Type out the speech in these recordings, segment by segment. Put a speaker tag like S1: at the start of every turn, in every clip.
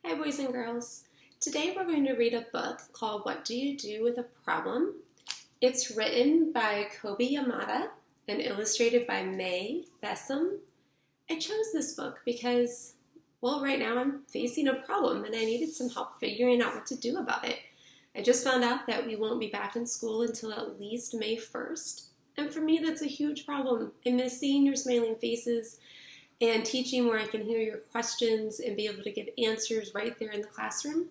S1: Hi boys and girls. Today we're going to read a book called What Do You Do with a Problem? It's written by Kobi Yamada and illustrated by May Bessem. I chose this book because, well, right now I'm facing a problem and I needed some help figuring out what to do about it. I just found out that we won't be back in school until at least May 1st. And for me, that's a huge problem. I miss seeing your smiling faces and teaching where I can hear your questions and be able to give answers right there in the classroom.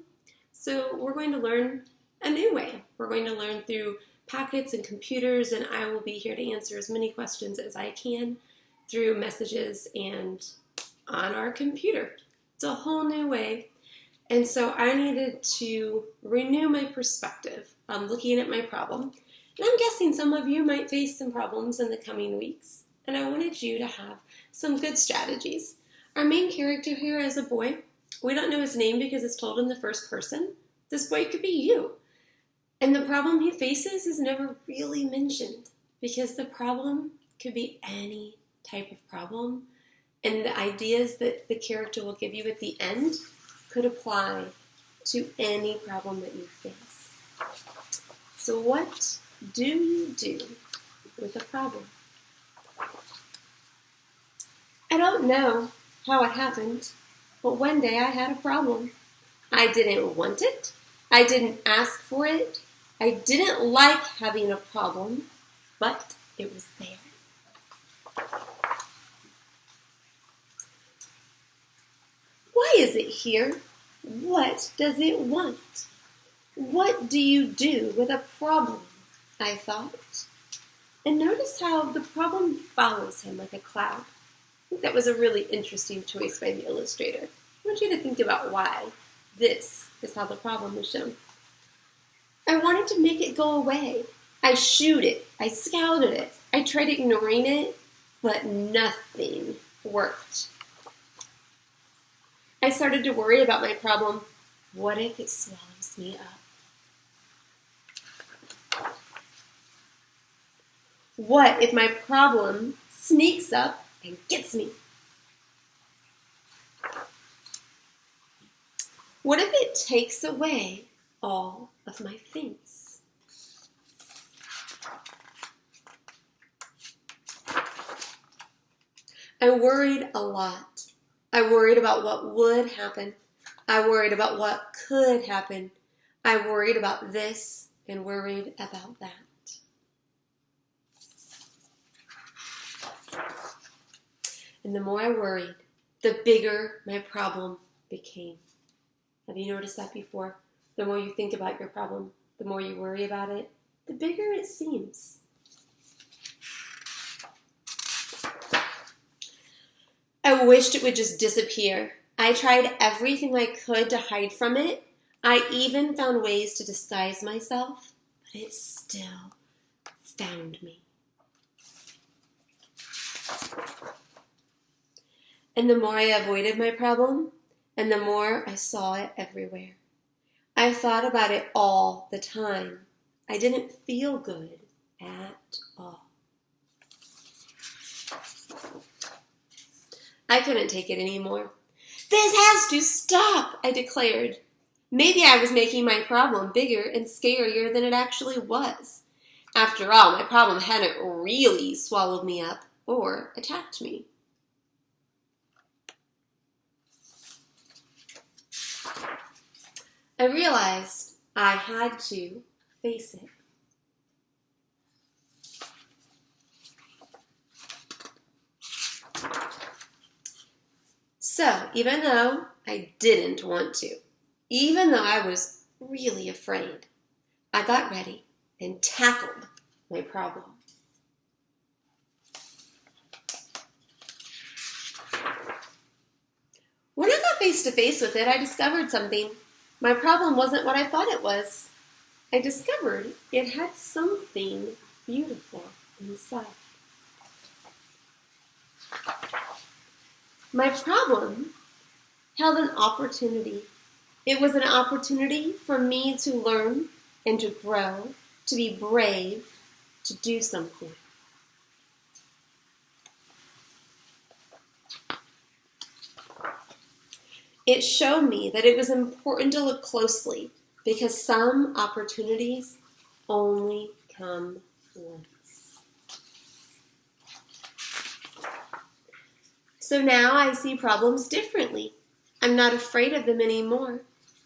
S1: So we're going to learn a new way. We're going to learn through packets and computers, and I will be here to answer as many questions as I can through messages and on our computer. It's a whole new way. And so I needed to renew my perspective on looking at my problem. And I'm guessing some of you might face some problems in the coming weeks. And I wanted you to have some good strategies. Our main character here is a boy. We don't know his name because it's told in the first person. This boy could be you. And the problem he faces is never really mentioned because the problem could be any type of problem. And the ideas that the character will give you at the end could apply to any problem that you face. So what do you do with a problem? I don't know how it happened, but one day I had a problem. I didn't want it. I didn't ask for it. I didn't like having a problem, but it was there. Why is it here? What does it want? What do you do with a problem? I thought. And notice how the problem follows him like a cloud. I think that was a really interesting choice by the illustrator. I want you to think about why this is how the problem is shown. I wanted to make it go away. I shooed it. I scouted it. I tried ignoring it, but nothing worked. I started to worry about my problem. What if it swallows me up? What if my problem sneaks up and gets me? What if it takes away all of my things? I worried a lot. I worried about what would happen. I worried about what could happen. I worried about this and worried about that. And the more I worried, the bigger my problem became. Have you noticed that before? The more you think about your problem, the more you worry about it, the bigger it seems. I wished it would just disappear. I tried everything I could to hide from it. I even found ways to disguise myself, but it still found me. And the more I avoided my problem, and the more I saw it everywhere. I thought about it all the time. I didn't feel good at all. I couldn't take it anymore. This has to stop, I declared. Maybe I was making my problem bigger and scarier than it actually was. After all, my problem hadn't really swallowed me up or attacked me. I realized I had to face it. So, even though I didn't want to, even though I was really afraid, I got ready and tackled my problem. When I got face to face with it, I discovered something. My problem wasn't what I thought it was. I discovered it had something beautiful inside. My problem held an opportunity. It was an opportunity for me to learn and to grow, to be brave, to do something. It showed me that it was important to look closely because some opportunities only come once. So now I see problems differently. I'm not afraid of them anymore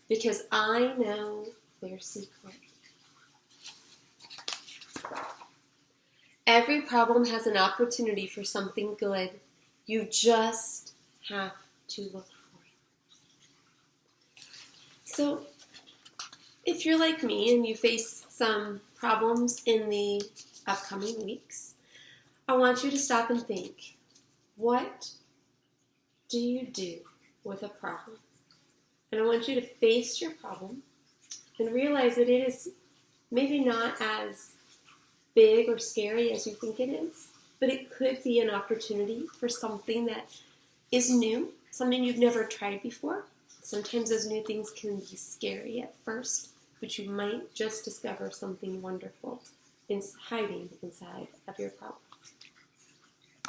S1: because I know their secret. Every problem has an opportunity for something good. You just have to look for it. So, if you're like me and you face some problems in the upcoming weeks, I want you to stop and think, what do you do with a problem? And I want you to face your problem and realize that it is maybe not as big or scary as you think it is, but it could be an opportunity for something that is new, something you've never tried before. Sometimes those new things can be scary at first, but you might just discover something wonderful hiding inside of your problem.